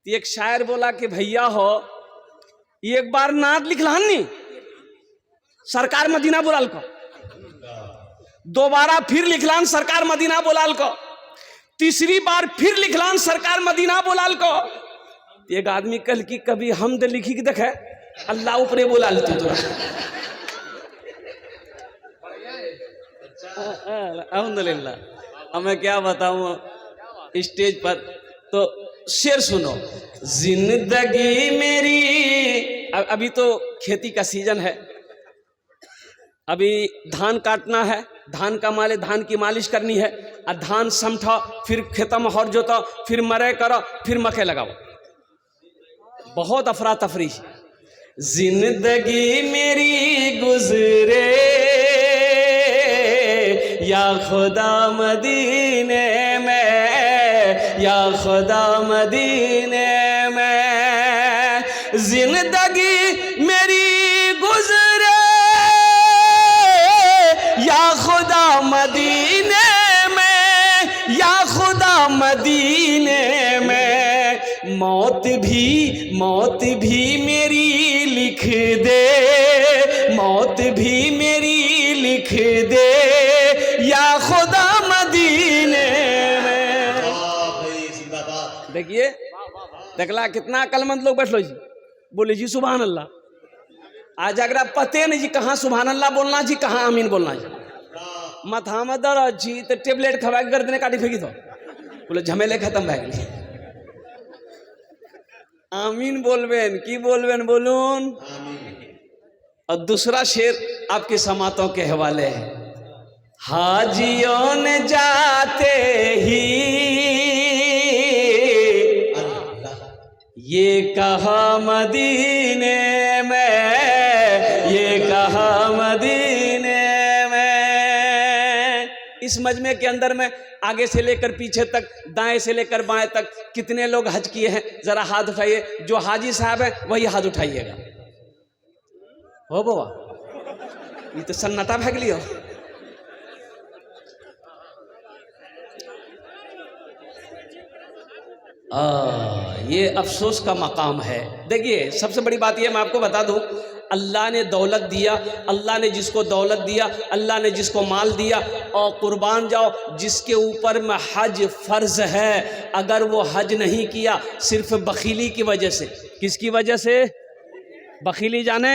तो एक शायर बोला कि भैया हो एक बार नात लिखलान नी सरकार मदीना बुलाल को, दोबारा फिर लिखलान सरकार मदीना बुलाल को, तीसरी बार फिर लिखलान सरकार मदीना बुलाल को। एक आदमी कल की कभी हमद लिखी कि देखे अल्लाह ऊपरे बोला लेते तो अल्हम्दुलिल्लाह। अब मैं क्या बताऊं स्टेज पर, तो शेर सुनो। जिंदगी मेरी, अभी तो खेती का सीजन है, अभी धान काटना है, धान का माले धान की मालिश करनी है, और धान समठा फिर खेतम हर जोता फिर मरे करो फिर मक्के लगाओ, बहुत अफरा तफरी। जिंदगी मेरी गुजरे या खुदा मदीने में, या खुदा मदीने में, जिंदगी मेरी गुजरे या खुदा मदीने में, या खुदा मदीने में। मौत भी मेरी लिख दे, मौत भी मेरी लिख दे या खुदा मदीने में। देखिए देखला कितना अक्लमंद लोग बैठ लो जी, बोले जी सुभान अल्लाह। आज अगर आप पते नहीं जी कहाँ सुभान अल्लाह बोलना जी, कहाँ आमीन बोलना जी। माथा में दर्द जी तो टेबलेट खवा के गर्दने काटी फेंकी तो बोले झमेले खत्म भै गई। आमीन बोलबेन की बोलबेन बोलून। और दूसरा शेर आपके समातों के हवाले है। हाजियों ने जाते ही ये कहा मदीने में, ये कहा मदीने में। इस मजमे के अंदर में आगे से लेकर पीछे तक, दाएं से लेकर बाएं तक कितने लोग हज किए हैं जरा हाथ उठाइए। जो हाजी साहब है वही हाथ उठाइएगा। हो बाबा ये तो सन्नाटा भाग लियो। ये अफसोस का मकाम है। देखिए सबसे बड़ी बात ये मैं आपको बता दूं, अल्लाह ने दौलत दिया, अल्लाह ने जिसको दौलत दिया, अल्लाह ने जिसको माल दिया, और कुर्बान जाओ जिसके ऊपर में हज फर्ज है, अगर वो हज नहीं किया सिर्फ बखीली की वजह से। किसकी वजह से? बखीली। जाने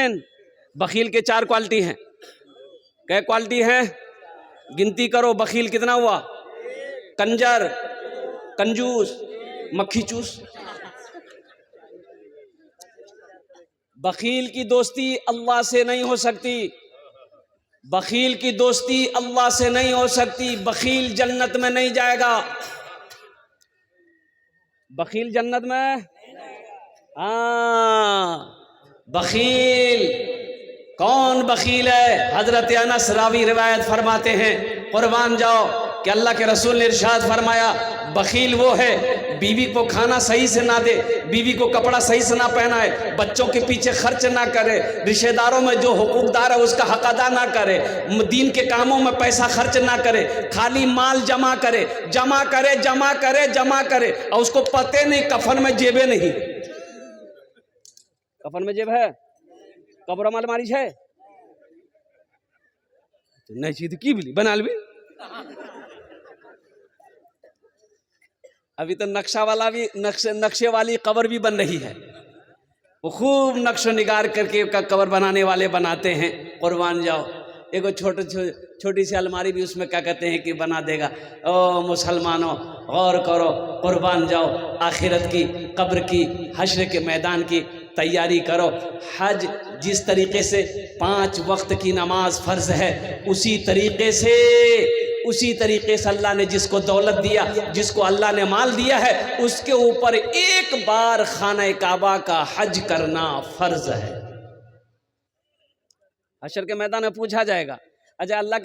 बखील के 4 क्वालिटी हैं। क्या क्वालिटी हैं? गिनती करो। बखील कितना हुआ? कंजर, कंजूस, मक्खी चूस। बखील की दोस्ती अल्लाह से नहीं हो सकती, बखील की दोस्ती अल्लाह से नहीं हो सकती। बखील जन्नत में नहीं जाएगा, बखील जन्नत में। बखील कौन बखील है? हजरत अनस रावी रिवायत फरमाते हैं, कुर्बान जाओ कि अल्लाह के रसूल ने इरशाद फरमाया, बखील वो है बीवी को खाना सही से ना दे, बीवी को कपड़ा सही से ना पहनाए, बच्चों के पीछे खर्च ना करे, रिश्तेदारों में जो हुकूकदार है उसका हक अदा ना करे, दीन के कामों में पैसा खर्च ना करे, खाली माल जमा करे, जमा करे, जमा करे, जमा करे, और उसको पते नहीं कफन में जेबे नहीं। कफन में जेब है? कब्र में अलमारी है? नहीं चीज की बिली बना ली। अभी तो नक्शा वाला भी नक्शे वाली कब्र भी बन रही है। वो खूब नक्शो निगार करके कब्र बनाने वाले बनाते हैं। कुर्बान जाओ एगो छोटी सी अलमारी भी उसमें क्या कहते हैं कि बना देगा। ओ मुसलमानों गौर करो, कुर्बान जाओ आखिरत की, कब्र की, हश्र के मैदान की तैयारी करो। हज जिस तरीके से 5 वक्त की नमाज फर्ज है, उसी तरीके से अल्लाह ने जिसको दौलत दिया, जिसको अल्लाह ने माल दिया है, उसके ऊपर एक बार खाना काबा का हज करना फर्ज है। हशर के मैदान में पूछा जाएगा, अच्छा, अल्लाह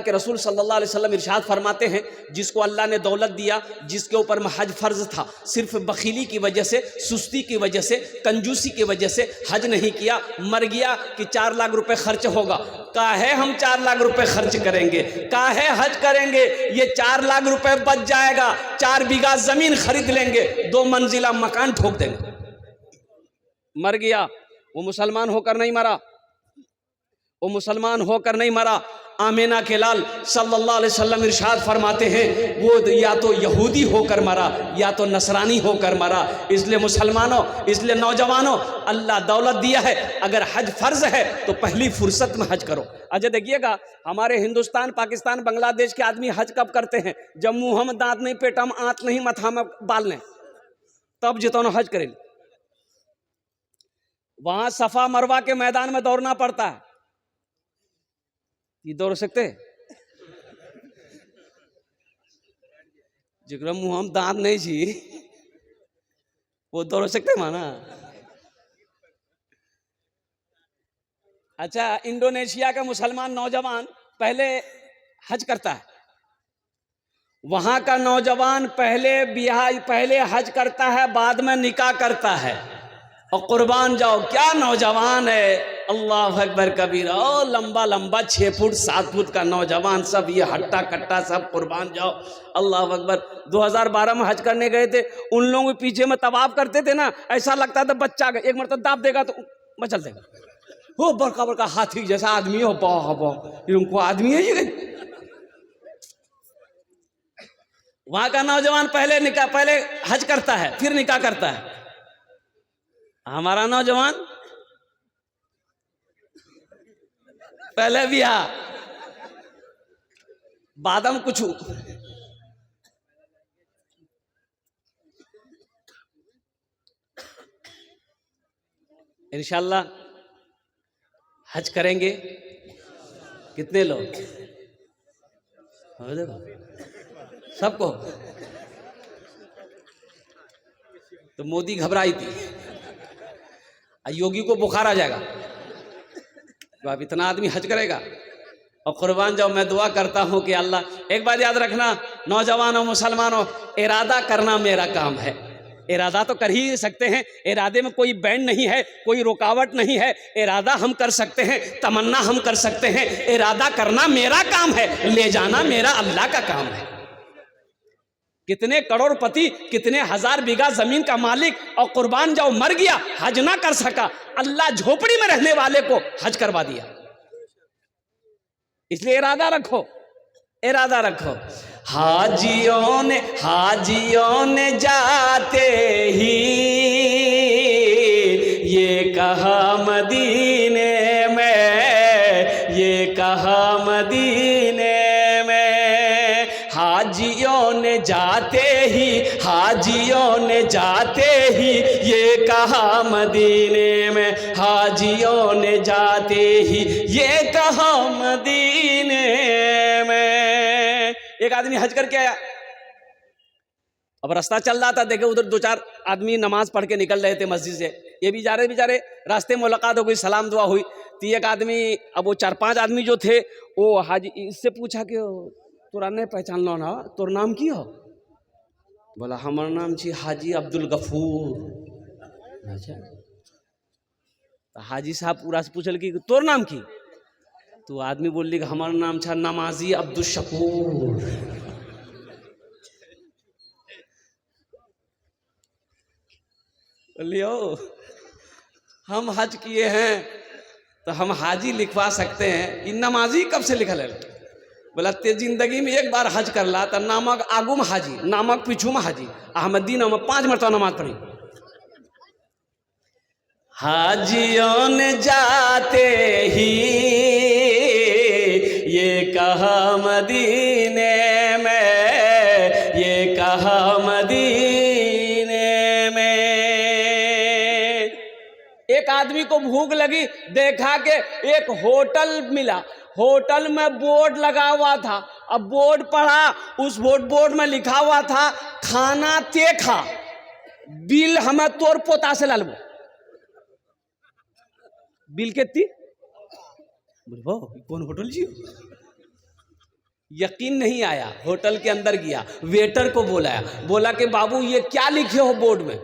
के रसूल सल्लल्लाहु अलैहि वसल्लम इरशाद फरमाते हैं, जिसको अल्लाह ने दौलत दिया, जिसके ऊपर हज फ़र्ज था, सिर्फ बखीली की वजह से, सुस्ती की वजह से, कंजूसी की वजह से हज नहीं किया, मर गया कि 4 लाख रुपए खर्च होगा। काहे हम 4 लाख रुपए खर्च करेंगे, काहे हज करेंगे? ये 4 लाख रुपए बच जाएगा, 4 बीघा ज़मीन खरीद लेंगे, 2 मंजिला मकान ठोक देंगे। मर गया, वो मुसलमान होकर नहीं मरा, वो मुसलमान होकर नहीं मरा। आमीना के लाल सल्लल्लाहु अलैहि वसल्लम इरशाद फरमाते हैं, वो या तो यहूदी होकर मरा या तो नसरानी होकर मरा। इसलिए मुसलमानों, इसलिए नौजवानों, अल्लाह दौलत दिया है, अगर हज फ़र्ज है तो पहली फुर्सत में हज करो। अच्छा देखिएगा, हमारे हिंदुस्तान, पाकिस्तान, बांग्लादेश के आदमी हज कब करते हैं? जब मुँह में दांत नहीं, पेटा में आंत नहीं, मथा में बाल नहीं, तब जितों हज करें। वहां सफा मरवा के मैदान में दौड़ना पड़ता है। ये दौड़ सकते? जिकरा मुँह हम दांत नहीं छी वो दौड़ सकते माना। अच्छा, इंडोनेशिया का मुसलमान नौजवान पहले हज करता है। वहां का नौजवान पहले हज करता है, बाद में निकाह करता है। और कुर्बान जाओ, क्या नौजवान है, अल्लाह अकबर कबीरा। ओ लंबा लंबा 6 फुट 7 फुट का नौजवान, सब ये हट्टा कट्टा, सब कुर्बान जाओ, अल्लाह अकबर। 2012 में हज करने गए थे, उन लोगों के पीछे में तवाफ करते थे ना, ऐसा लगता था बच्चा एक मरतबा दाब देगा तो मचल देगा। वो बड़का बड़का हाथी जैसा आदमी हो, उनको आदमी है ये। वहां का नौजवान पहले हज करता है, फिर निकाह करता है। हमारा नौजवान पहले ब्याह, बादम कुछ। इंशाल्लाह हज करेंगे। कितने लोग? सबको। तो मोदी घबराई थी, योगी को बुखार आ जाएगा तो अब इतना आदमी हज करेगा। और कुर्बान जाओ, मैं दुआ करता हूं कि अल्लाह, एक बात याद रखना नौजवानों, मुसलमानों, इरादा करना मेरा काम है। इरादा तो कर ही सकते हैं, इरादे में कोई बैंड नहीं है, कोई रुकावट नहीं है। इरादा हम कर सकते हैं, तमन्ना हम कर सकते हैं, इरादा करना मेरा काम है, ले जाना मेरा अल्लाह का काम है। कितने करोड़पति, कितने 1000 बीघा जमीन का मालिक, और कुर्बान जाओ मर गया, हज ना कर सका, अल्लाह झोपड़ी में रहने वाले को हज करवा दिया। इसलिए इरादा रखो, इरादा रखो। हाजियों ने जाते ही ये कहा मदीने में, ये कहा मदीने में। हाजियों ने जाते ही ये कहा मदीने में, हाजियों ने जाते ही ये कहा मदीने में। एक आदमी हज करके आया, अब रास्ता चल रहा था, देखे उधर 2-4 आदमी नमाज पढ़ के निकल रहे थे मस्जिद से। ये भी जा रहे बेचारे, रास्ते में मुलाकात हो गई, सलाम दुआ हुई। तो एक आदमी, अब वो 4-5 आदमी जो थे, वो हाजी इससे पूछा कि तोरा नहीं पहचान लो ना, तोर नाम की हो? बोला हमारा नाम छी हाजी अब्दुल गफूर। अच्छा, तो हाजी साहब पूरा से पूछल कि तोर नाम की? तो आदमी बोली कि हमारा नाम था नमाजी अब्दुल शकूर। बोलियो हम हज किए हैं तो हम हाजी लिखवा सकते हैं, इन नमाजी कब से लिखल है? बोला ते जिंदगी में एक बार हज कर ला तो नामक आगू में हाजी, नामक पीछू में हाजी। अहमदी नाम 5 मरतबा नमाज पढ़ी। हाजियों ने जाते ही ये कहा मदीने में, ये कहा मदीने में। एक आदमी को भूख लगी, देखा कि एक होटल मिला, होटल में बोर्ड लगा हुआ था। अब बोर्ड पढ़ा, उस बोर्ड में लिखा हुआ था खाना ते खा, बिल हमें तोर पोता से ललबो। बिल कितनी? बोले वो कौन होटल जी? यकीन नहीं आया, होटल के अंदर गया, वेटर को बुलाया, बोला कि बाबू ये क्या लिखे हो बोर्ड में?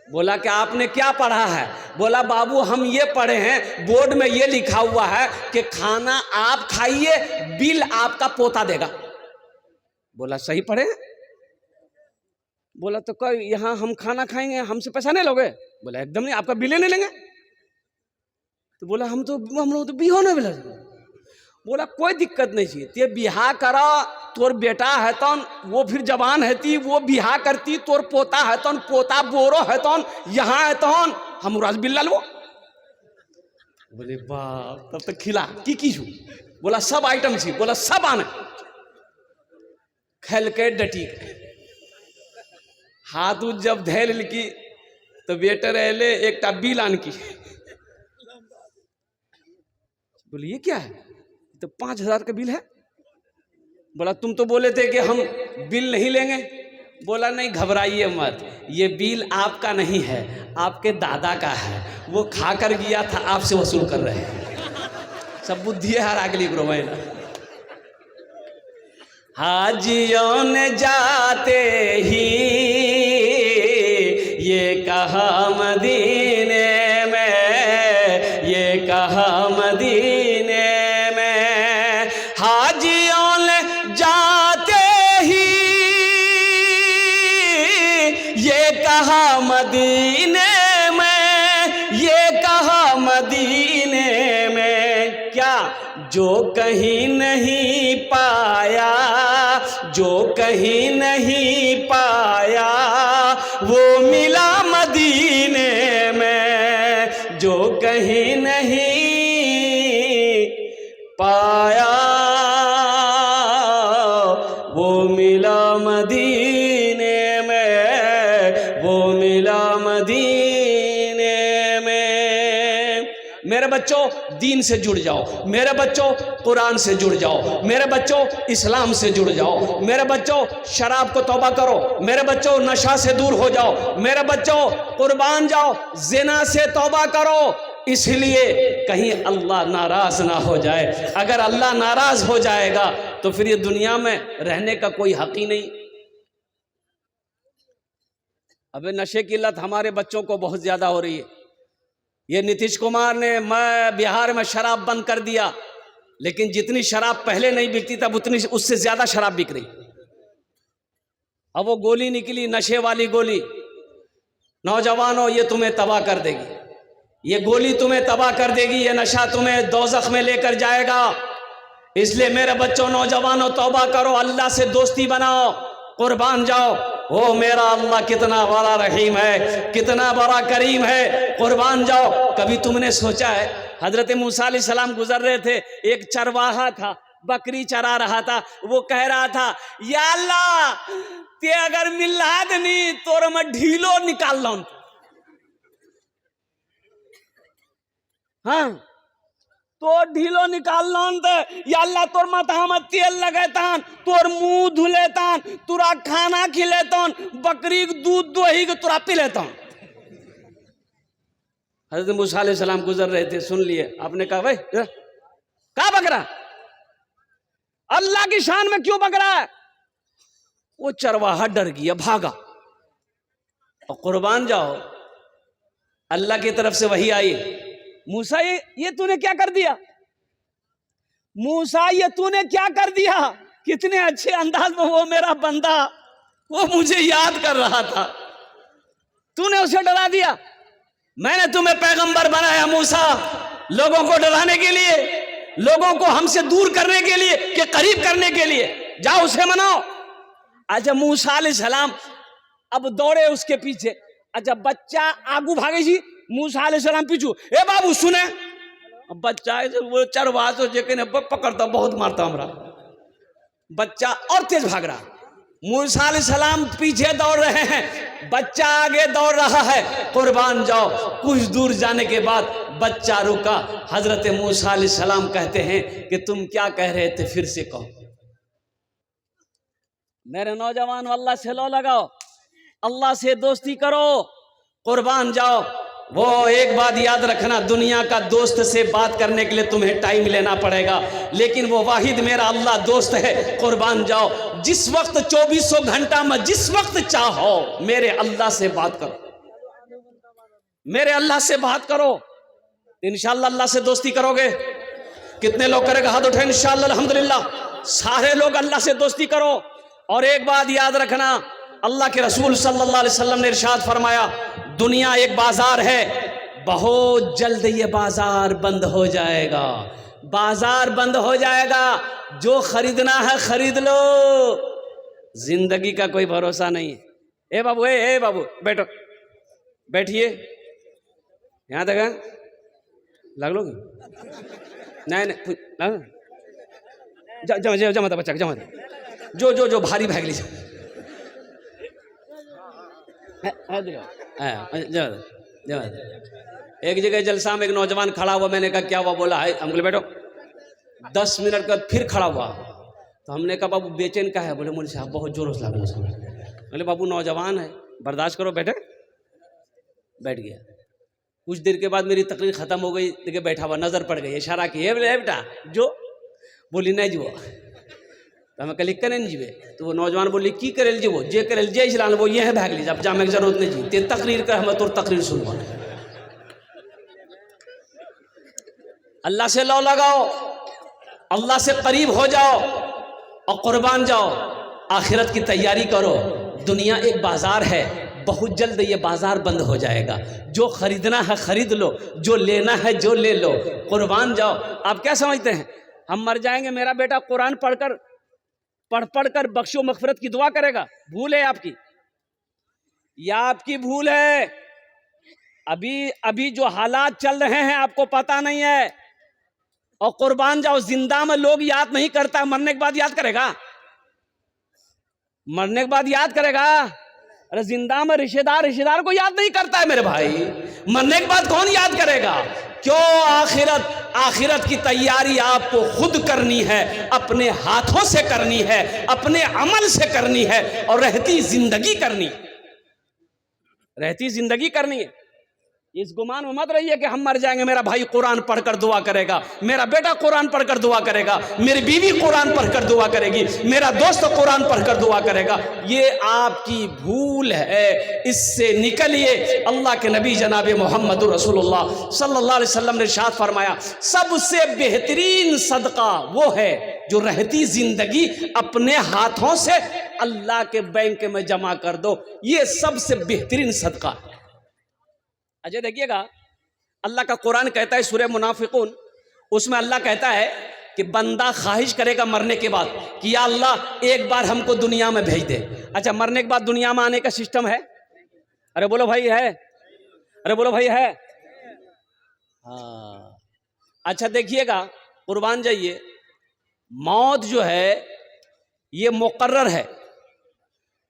बोला कि आपने क्या पढ़ा है? बोला बाबू हम ये पढ़े हैं, बोर्ड में ये लिखा हुआ है कि खाना आप खाइए, बिल आपका पोता देगा। बोला सही पढ़े? बोला तो कोई यहाँ हम खाना खाएंगे, हमसे पैसा नहीं लोगे? बोला एकदम नहीं, आपका बिल नहीं लेंगे। तो बोला हम लोग तो बिहो नहीं मिला। बोला कोई दिक्कत नहीं चाहिए, ते बिहा करा, तोर बेटा है तौन वो फिर जवान है ती, वो बिहा करती, तोर पोता है तौन, पोता बोरो है तौन, यहाँ है तौन हम राज बिल्ला लो। बोले बाप, तब तक खिला की छू? बोला सब आइटम छी। बोला सब आने। खेल के डटी हाथ उठ जब धैल की तो वेटर एले एक बिल आन की। बोले ये क्या है? तो 5,000 का बिल है। बोला तुम तो बोले थे कि हम बिल नहीं लेंगे। बोला नहीं घबराइए मत, ये बिल आपका नहीं है, आपके दादा का है, वो खाकर गया था, आपसे वसूल कर रहे हैं। सब बुद्धि है हर अगली ग्रोह में। हाजियों ने जाते ही ये कहा मदीने में, ये कहा मदीने में, हाजियों ने जाते ही ये कहा मदीने में, ये कहा मदीने में, क्या जो कहीं नहीं पाया, जो कहीं नहीं पाया वो मिला मदीने में, जो कहीं नहीं पाया वो मिला मदीने में, वो मिला मदीने में। मेरे बच्चों दीन से जुड़ जाओ, मेरे बच्चों कुरान से जुड़ जाओ, मेरे बच्चों इस्लाम से जुड़ जाओ, मेरे बच्चों शराब को तौबा करो, मेरे बच्चों नशा से दूर हो जाओ, मेरे बच्चों कुर्बान जाओ, जिना से तौबा करो, इसलिए कहीं अल्लाह नाराज ना हो जाए। अगर अल्लाह नाराज हो जाएगा तो फिर ये दुनिया में रहने का कोई हक ही नहीं। अबे नशे की लत हमारे बच्चों को बहुत ज्यादा हो रही है। ये नीतीश कुमार ने मैं बिहार में शराब बंद कर दिया, लेकिन जितनी शराब पहले नहीं बिकती तब उतनी उससे ज्यादा शराब बिक रही। अब वो गोली निकली, नशे वाली गोली। नौजवानों ये तुम्हें तबाह कर देगी, ये गोली तुम्हें तबाह कर देगी, ये नशा तुम्हें दोज़ख में लेकर जाएगा। इसलिए मेरे बच्चों नौजवानों तौबा करो, अल्लाह से दोस्ती बनाओ, कुर्बान जाओ। ओ मेरा अल्लाह कितना बड़ा रहीम है, कितना बड़ा करीम है, कुर्बान जाओ। कभी तुमने सोचा है हजरत मूसा अलैहिस्सलाम गुजर रहे थे, एक चरवाहा था, बकरी चरा रहा था, वो कह रहा था या अल्लाह ते अगर मिलाद नहीं तो मैं ढीलो निकाल लो। हाँ तो ढीलो निकाल लो या अल्लाह तोर माथा में तेल लगेतान, तोर मुंह धुलेतान, तुरा खाना खिलेतान, बकरी के दूध दोही के तुरा पी लेतान। हजरत मूसा अलैहिस्सलाम गुजर रहे थे, सुन लिए, आपने कहा भाई क्या बकरा, अल्लाह की शान में क्यों बकरा है? वो चरवाहा डर गया, भागा। और कुर्बान जाओ, अल्लाह की तरफ से वही आई, मूसा ये तूने क्या कर दिया? मूसा ये तूने क्या कर दिया? कितने अच्छे अंदाज में वो मेरा बंदा वो मुझे याद कर रहा था, तूने उसे डरा दिया। मैंने तुम्हें पैगंबर बनाया मूसा, लोगों को डराने के लिए, लोगों को हमसे दूर करने के लिए, कि करीब करने के लिए। जाओ उसे मनाओ। अच्छा मूसा अलैहिस्सलाम अब दौड़े उसके पीछे। अच्छा बच्चा आगू भागे जी, मूसा अलैहिस्सलाम पीछू, ए बाबू सुने। अब बच्चा वो चरवा तो जेके पकड़ता बहुत मारता हमरा, बच्चा और तेज भाग रहा। मूसा अलैहिस्सलाम पीछे दौड़ रहे हैं, बच्चा आगे दौड़ रहा है। कुर्बान जाओ, कुछ दूर जाने के बाद बच्चा रुका। हजरत मूसा अलैहिस्सलाम कहते हैं कि तुम क्या कह रहे थे, फिर से कहो। मेरे नौजवान अल्लाह से लो लगाओ, अल्लाह से दोस्ती करो, कुर्बान जाओ। वो एक बात याद रखना, दुनिया का दोस्त से बात करने के लिए तुम्हें टाइम लेना पड़ेगा, लेकिन वो वाहिद मेरा अल्लाह दोस्त है। कुर्बान जाओ, जिस वक्त 2400 घंटा में जिस वक्त चाहो मेरे अल्लाह से बात करो, मेरे अल्लाह से बात करो, इंशाअल्लाह अल्लाह से दोस्ती करोगे। कितने लोग करेगा हाथ उठाए इंशाअल्लाह अल्हम्दुलिल्लाह। सारे लोग अल्लाह से दोस्ती करो। और एक बात याद रखना, अल्लाह के रसूल सल्लल्लाहु अलैहि वसल्लम ने इरशाद फरमाया, दुनिया एक बाजार है, बहुत जल्द ये बाजार बंद हो जाएगा, बाजार बंद हो जाएगा, जो खरीदना है खरीद लो, जिंदगी का कोई भरोसा नहीं है। ए बाबू, ए बाबू बैठो, बैठिए, यहाँ तक लग लो नहीं जमा था बच्चा जमा था, जो भारी भाग लीजिए। एक जगह जलसा में एक नौजवान खड़ा हुआ, मैंने कहा क्या हुआ? बोला है, हम बोले बैठो। 10 मिनट बाद फिर खड़ा हुआ, तो हमने कहा बाबू बेचैन का है? बोले मुझे साहब बहुत जोर से लगा। बोले बाबू नौजवान है, बर्दाश्त करो, बैठे। बैठ गया। कुछ देर के बाद मेरी तकरीर खत्म हो गई, देखिए बैठा हुआ, नजर पड़ गई, इशारा किए, बोले बेटा जो, बोली नहीं जीवो, तो हमें कल करें जीवे, तो वो नौजवान बोली की करेल जीवो, जे करेल जे इसलान वो ये है भाग लीजिए, अब जामे की जरूरत नहीं जी, ते तकरीर कर, हमें तो तकरीर सुनवा। अल्लाह से लौ लगाओ, अल्लाह से करीब हो जाओ और कुर्बान जाओ, आखिरत की तैयारी करो। दुनिया एक बाजार है, बहुत जल्द ये बाजार बंद हो जाएगा, जो खरीदना है खरीद लो, जो लेना है जो ले लो, कुर्बान जाओ। आप क्या समझते हैं हम मर जाएंगे, मेरा बेटा कुरान पढ़ कर बख्शो मगफिरत की दुआ करेगा? भूल है आपकी, या आपकी भूल है? अभी जो हालात चल रहे हैं आपको पता नहीं है। और कुर्बान जाओ, जिंदा में लोग याद नहीं करता, मरने के बाद याद करेगा, मरने के बाद याद करेगा। अरे जिंदा में रिश्तेदार को याद नहीं करता है मेरे भाई, मरने के बाद कौन याद करेगा? क्यों? आखिरत की तैयारी आपको खुद करनी है, अपने हाथों से करनी है, अपने अमल से करनी है, और रहती जिंदगी करनी है। इस गुमान में मत रहिए कि हम मर जाएंगे, मेरा भाई कुरान पढ़कर दुआ करेगा, मेरा बेटा कुरान पढ़कर दुआ करेगा, मेरी बीवी कुरान पढ़कर दुआ करेगी, मेरा दोस्त कुरान पढ़कर दुआ करेगा। ये आपकी भूल है, इससे निकलिए। अल्लाह के नबी जनाब मोहम्मद रसूलुल्लाह सल्लल्लाहु अलैहि वसल्लम ने इरशाद फरमाया, सबसे बेहतरीन सदका वो है जो रहती जिंदगी अपने हाथों से अल्लाह के बैंक में जमा कर दो, ये सबसे बेहतरीन सदका है। अच्छा देखिएगा, अल्लाह का कुरान कहता है सूरह मुनाफिकून, उसमें अल्लाह कहता है कि बंदा ख्वाहिश करेगा मरने के बाद कि या अल्लाह एक बार हमको दुनिया में भेज दे। अच्छा, मरने के बाद दुनिया में आने का सिस्टम है? अरे बोलो भाई है, अरे बोलो भाई है। हाँ, अच्छा देखिएगा, कुर्बान जाइए, मौत जो है ये मुकर्रर है,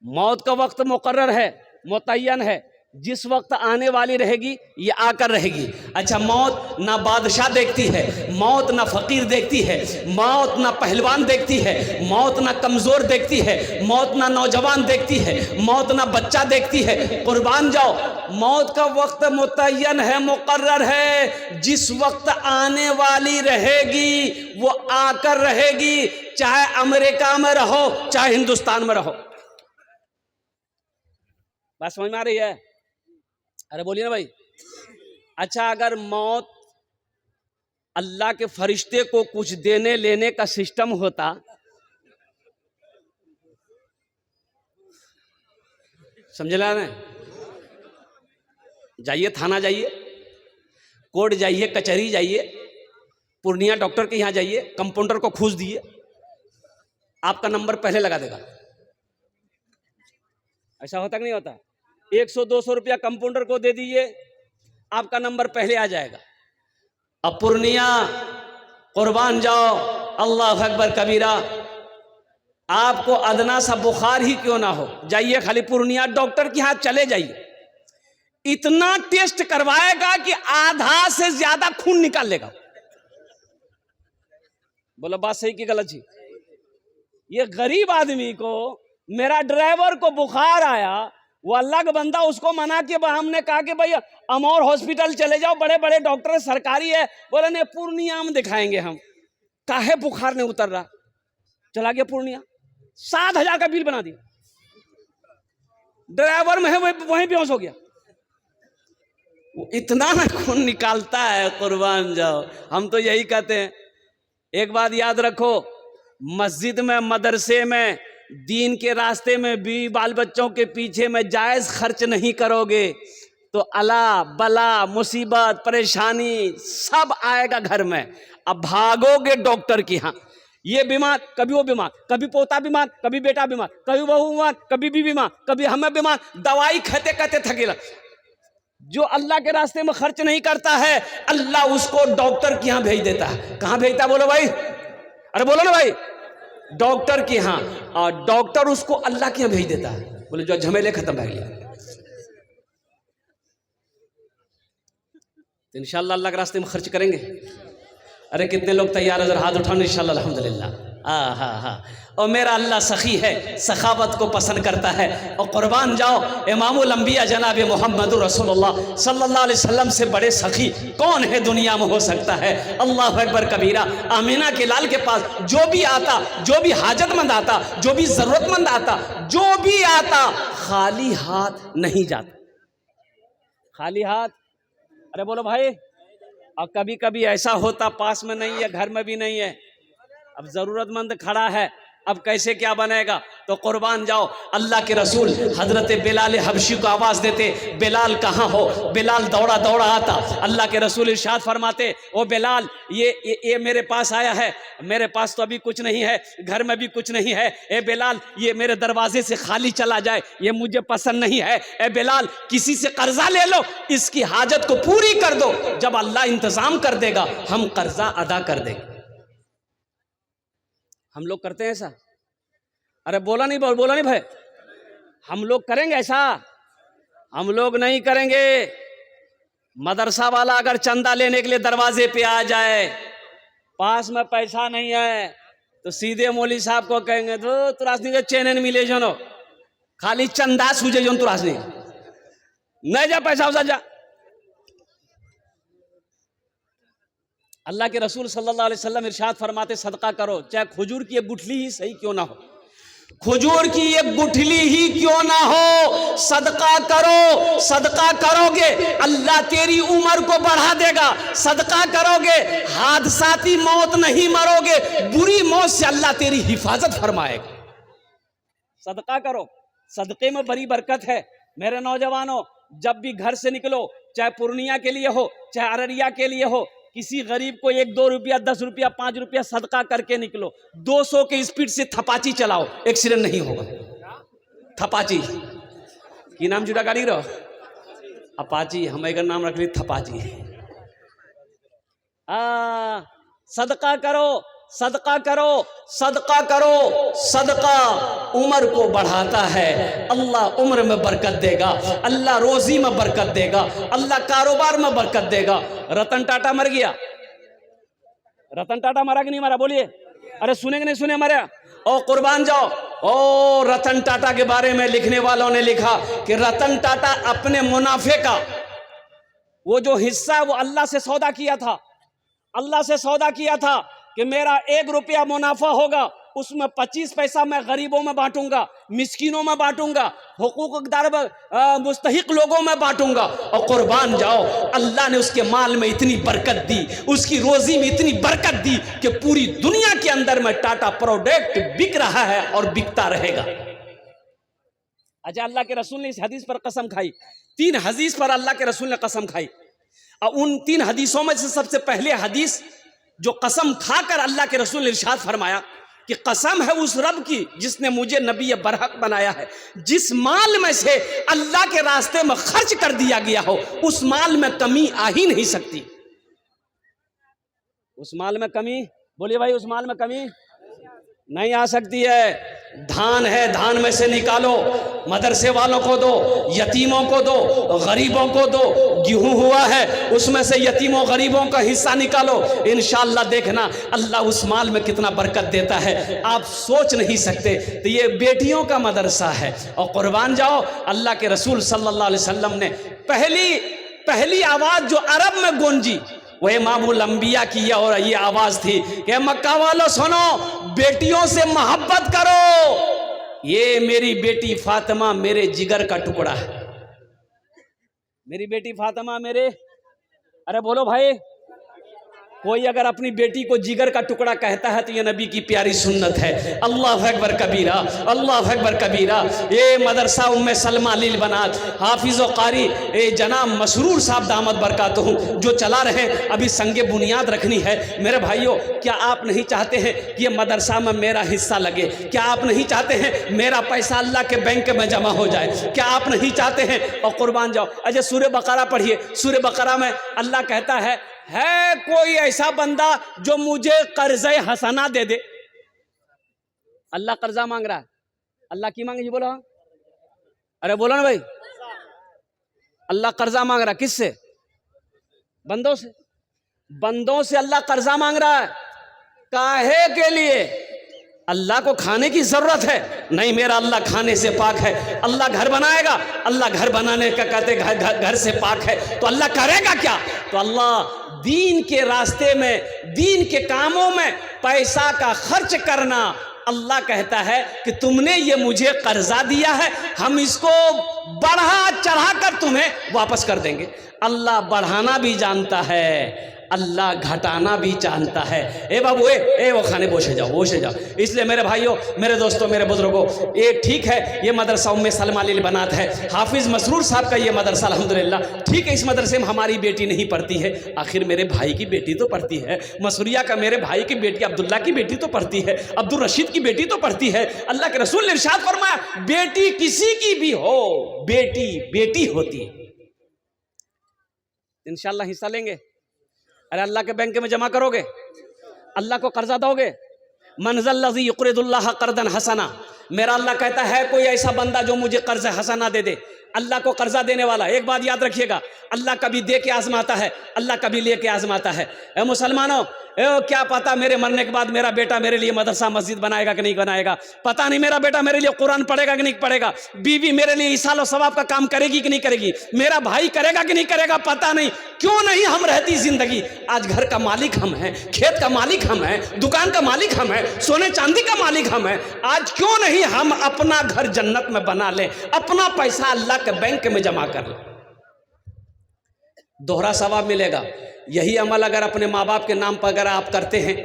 मौत का वक्त मुकर्रर है, मुतय्यन है, जिस वक्त आने वाली रहेगी ये आकर रहेगी। अच्छा, मौत ना बादशाह देखती है, मौत ना फकीर देखती है, मौत ना पहलवान देखती है, मौत ना कमजोर देखती है, मौत ना नौजवान देखती है, मौत ना बच्चा देखती है। कुर्बान जाओ, मौत का वक्त मुतय्यन है, मुकर्रर है, जिस वक्त आने वाली रहेगी वो आकर रहेगी, चाहे अमेरिका में रहो चाहे हिंदुस्तान में रहो। बात समझ में आ रही है? अरे बोलिए ना भाई। अच्छा, अगर मौत अल्लाह के फरिश्ते को कुछ देने लेने का सिस्टम होता, समझ ला ना? जाइए थाना, जाइए कोर्ट, जाइए कचहरी, जाइए पूर्णिया डॉक्टर के यहाँ जाइए, कंपाउंडर को घूस दिए, आपका नंबर पहले लगा देगा। ऐसा होता कि नहीं होता? 100-200 रुपया कंपाउंडर को दे दीजिए, आपका नंबर पहले आ जाएगा। अब पूर्णिया, कुर्बान जाओ, अल्लाह अकबर कबीरा, आपको अदना सा बुखार ही क्यों ना हो, जाइए खाली पूर्णिया डॉक्टर के यहाँ चले जाइए, इतना टेस्ट करवाएगा कि आधा से ज्यादा खून निकाल लेगा। बोलो बात सही कि गलत जी? ये गरीब आदमी को, मेरा ड्राइवर को बुखार आया, वो अल्लाह का बंदा, उसको मना के हमने कहा कि भाई अमौर हॉस्पिटल चले जाओ, बड़े बड़े डॉक्टर सरकारी है। बोले नहीं, पूर्णिया में दिखाएंगे हम। काहे बुखार नहीं उतर रहा, चला गया पूर्णिया, 7,000 का बिल बना दिया। ड्राइवर में है वहीं बेहोश हो गया। वो इतना ना खून निकालता है, कुर्बान जाओ। हम तो यही कहते हैं, एक बात याद रखो, मस्जिद में, मदरसे में, दीन के रास्ते में भी बाल बच्चों के पीछे में जायज खर्च नहीं करोगे तो अला बला मुसीबत परेशानी सब आएगा घर में। अब भागोगे डॉक्टर के यहाँ, ये बीमार, कभी वो बीमार, कभी पोता बीमार, कभी बेटा बीमार, कभी बहू बीमार, कभी भी बीमार, कभी हमें बीमार, दवाई खाते खाते थकेला। जो अल्लाह के रास्ते में खर्च नहीं करता है, अल्लाह उसको डॉक्टर के यहाँ भेज देता है। कहाँ भेजता है बोलो भाई, अरे बोलो ना भाई, डॉक्टर के यहाँ। और डॉक्टर उसको अल्लाह के यहाँ भेज देता है। बोले जो झमेले खत्म हो गया। तो इंशाल्लाह अल्लाह के रास्ते में खर्च करेंगे। अरे कितने लोग तैयार है, जरा हाथ उठाओ इंशाल्लाह। अल्हम्दुलिल्लाह। हाँ। और मेरा अल्लाह सखी है, सखावत को पसंद करता है। और कुर्बान जाओ, इमामुल अंबिया जनाब मोहम्मद रसूलुल्लाह सल्लल्लाहु अलैहि वसल्लम से बड़े सखी कौन है दुनिया में हो सकता है। अल्लाह अकबर कबीरा। आमीना के लाल के पास जो भी आता, जो भी हाजतमंद आता, जो भी जरूरतमंद आता, जो भी आता, खाली हाथ नहीं जाता। खाली हाथ, अरे बोलो भाई। और कभी कभी ऐसा होता पास में नहीं है, घर में भी नहीं है, अब जरूरतमंद खड़ा है, अब कैसे क्या बनेगा। तो कुर्बान जाओ, अल्लाह के रसूल हजरत बिलाल हबशी को आवाज देते, बिलाल कहाँ हो। बिलाल दौड़ा दौड़ा आता, अल्लाह के रसूल इरशाद फरमाते, ओ बिलाल ये मेरे पास आया है, मेरे पास तो अभी कुछ नहीं है, घर में भी कुछ नहीं है। ए बिलाल, ये मेरे दरवाजे से खाली चला जाए, ये मुझे पसंद नहीं है। ए बिलाल, किसी से कर्जा ले लो, इसकी हाजत को पूरी कर दो, जब अल्लाह इंतजाम कर देगा हम कर्जा अदा कर देंगे। हम लोग करते हैं ऐसा? अरे बोला नहीं भाई, हम लोग करेंगे ऐसा? हम लोग नहीं करेंगे। मदरसा वाला अगर चंदा लेने के लिए दरवाजे पे आ जाए, पास में पैसा नहीं है, तो सीधे मौली साहब को कहेंगे तो तुरासनी के चैनन मिले जो, खाली चंदा सूझे जो तुरासनी नहीं जा, पैसा उसा जा। अल्लाह के रसूल सल्लल्लाहु अलैहि वसल्लम इरशाद फरमाते, सदका करो, चाहे खजूर की एक गुठली ही सही क्यों ना हो, खजूर की एक गुठली ही क्यों ना हो, सदका करो। सदका करोगे अल्लाह तेरी उम्र को बढ़ा देगा। सदका करोगे हादसाती मौत नहीं मरोगे, बुरी मौत से अल्लाह तेरी हिफाजत फरमाएगा। सदका करो, सदके में बड़ी बरकत है। मेरे नौजवानों, जब भी घर से निकलो, चाहे पूर्णिया के लिए हो, चाहे अररिया के लिए हो, किसी गरीब को 1-2 रुपया, 10 रुपया, 5 रुपया सदका करके निकलो। 200 के स्पीड से थपाची चलाओ, एक्सीडेंट नहीं होगा। थपाची की नाम जुड़ा गाड़ी रहो, अपाची, हम एक नाम रख ली थपाची। सदका करो, सदका करो, सदका करो। सदका उम्र को बढ़ाता है, अल्लाह उम्र में बरकत देगा, अल्लाह रोजी में बरकत देगा, अल्लाह कारोबार में बरकत देगा। रतन टाटा मर गया, रतन टाटा मरा कि नहीं मरा बोलिए? अरे सुने कि नहीं सुने मरा? ओ कुर्बान जाओ। ओ रतन टाटा के बारे में लिखने वालों ने लिखा कि रतन टाटा अपने मुनाफे का वो जो हिस्सा है वो अल्लाह से सौदा किया था। अल्लाह से सौदा किया था कि मेरा 1 रुपया मुनाफा होगा, उसमें 25 पैसा मैं गरीबों में बांटूंगा, मिस्किनों में बांटूंगा, हुकूकदार मुस्तहिक लोगों में बांटूंगा। और कुर्बान जाओ, अल्लाह ने उसके माल में इतनी बरकत दी, उसकी रोजी में इतनी बरकत दी कि पूरी दुनिया के अंदर में टाटा प्रोडक्ट बिक रहा है और बिकता रहेगा। अच्छा, अल्लाह के रसूल ने इस हदीस पर कसम खाई। 3 हदीस पर अल्लाह के रसूल ने कसम खाई, और उन 3 हदीसों में से सबसे पहले हदीस जो कसम खाकर अल्लाह के रसूल ने इरशाद फरमाया कि कसम है उस रब की जिसने मुझे नबी बरहक बनाया है, जिस माल में से अल्लाह के रास्ते में खर्च कर दिया गया हो उस माल में कमी आ ही नहीं सकती। उस माल में कमी, बोलिए भाई, उस माल में कमी नहीं आ सकती है। धान है, धान में से निकालो, मदरसे वालों को दो, यतीमों को दो, गरीबों को दो। गेहूं हुआ है, उसमें से यतीमों गरीबों का हिस्सा निकालो। इंशाअल्लाह देखना अल्लाह उस माल में कितना बरकत देता है, आप सोच नहीं सकते। तो ये बेटियों का मदरसा है। और कुर्बान जाओ, अल्लाह के रसूल सल्लल्लाहु अलैहि वसल्लम ने पहली आवाज़ जो अरब में गूंजी वो इमामुल अंबिया की और ये आवाज़ थी कि मक्का वालों सुनो, बेटियों से मोहब्बत करो। ये मेरी बेटी फातिमा मेरे जिगर का टुकड़ा है। मेरी बेटी फातिमा मेरे, अरे बोलो भाई, कोई अगर अपनी बेटी को जिगर का टुकड़ा कहता है तो ये नबी की प्यारी सुन्नत है। अल्लाह अकबर कबीरा, अल्लाह अकबर कबीरा। ये मदरसा उम्मे सलमा लिल बनात हाफिज़ व कारी जनाब मसरूर साहब दामद बरकातहू जो चला रहे, अभी संगे बुनियाद रखनी है। मेरे भाइयों, क्या आप नहीं चाहते हैं कि ये मदरसा में मेरा हिस्सा लगे? क्या आप नहीं चाहते हैं मेरा पैसा अल्लाह के बैंक में जमा हो जाए? क्या आप नहीं चाहते हैं? और कुर्बान जाओ, अच्छा सूरह बकरा पढ़िए। सूरह बकरा में अल्लाह कहता है कोई ऐसा बंदा जो मुझे कर्ज़े हसना दे दे। अल्लाह कर्जा मांग रहा है। अल्लाह की मांगे जी, बोलो, अरे बोलो ना भाई। अल्लाह कर्जा मांग रहा है, किससे? बंदों से। बंदों से अल्लाह कर्जा मांग रहा है। काहे के लिए? अल्लाह को खाने की जरूरत है? नहीं, मेरा अल्लाह खाने से पाक है। अल्लाह घर बनाएगा, अल्लाह घर बनाने का कहते घर से पाक है, तो अल्लाह करेगा क्या? तो अल्लाह दीन के रास्ते में, दीन के कामों में पैसा का खर्च करना, अल्लाह कहता है कि तुमने ये मुझे कर्जा दिया है, हम इसको बढ़ा चढ़ा कर तुम्हें वापस कर देंगे। अल्लाह बढ़ाना भी जानता है, अल्लाह घटाना भी जानता है। ए बाबू, वो खाने बोशे जाओ। इसलिए मेरे भाइयों, मेरे दोस्तों, मेरे बुजुर्गों, ये ठीक है, ये मदरसा उम्मे सलमा लिल बनात है, हाफिज़ मसरूर साहब का ये मदरसा अल्हम्दुलिल्लाह। ठीक है, इस मदरसे में हमारी बेटी नहीं पढ़ती है, आखिर मेरे भाई की बेटी तो पढ़ती है। मसूरिया का मेरे भाई की बेटी अब्दुल्ला की बेटी तो पढ़ती है, अब्दुल रशीद की बेटी तो पढ़ती है। अल्लाह के रसूल ने इरशाद फरमाया, बेटी किसी की भी हो, बेटी बेटी होती है। इंशाअल्लाह हिस्सा लेंगे। अरे अल्लाह के बैंक में जमा करोगे, अल्लाह को कर्जा दोगे। मनज़ल लज़ी युक़रिदुल्लाह क़र्दन हसना, मेरा अल्लाह कहता है कोई ऐसा बंदा जो मुझे कर्ज हसना दे दे। अल्लाह को कर्जा देने वाला, एक बात याद रखिएगा, अल्लाह कभी दे के आजमाता है, अल्लाह कभी ले के आजमाता है। ए मुसलमानों, क्या पता मेरे मरने के बाद मेरा बेटा मेरे लिए मदरसा मस्जिद बनाएगा कि नहीं बनाएगा, पता नहीं मेरा बेटा मेरे लिए कुरान पढ़ेगा कि नहीं पढ़ेगा, बीवी मेरे लिए इसाल और सवाब का काम करेगी कि नहीं करेगी, मेरा भाई करेगा कि नहीं करेगा, पता नहीं। क्यों नहीं हम रहती जिंदगी? आज घर का मालिक हम हैं, खेत का मालिक हम हैं, दुकान का मालिक हम हैं, सोने चांदी का मालिक हम हैं। आज क्यों नहीं हम अपना घर जन्नत में बना लें, अपना पैसा अल्लाह के बैंक में जमा कर लें, दोहरा सवाब मिलेगा। यही अमल अगर अपने माँ बाप के नाम पर अगर आप करते हैं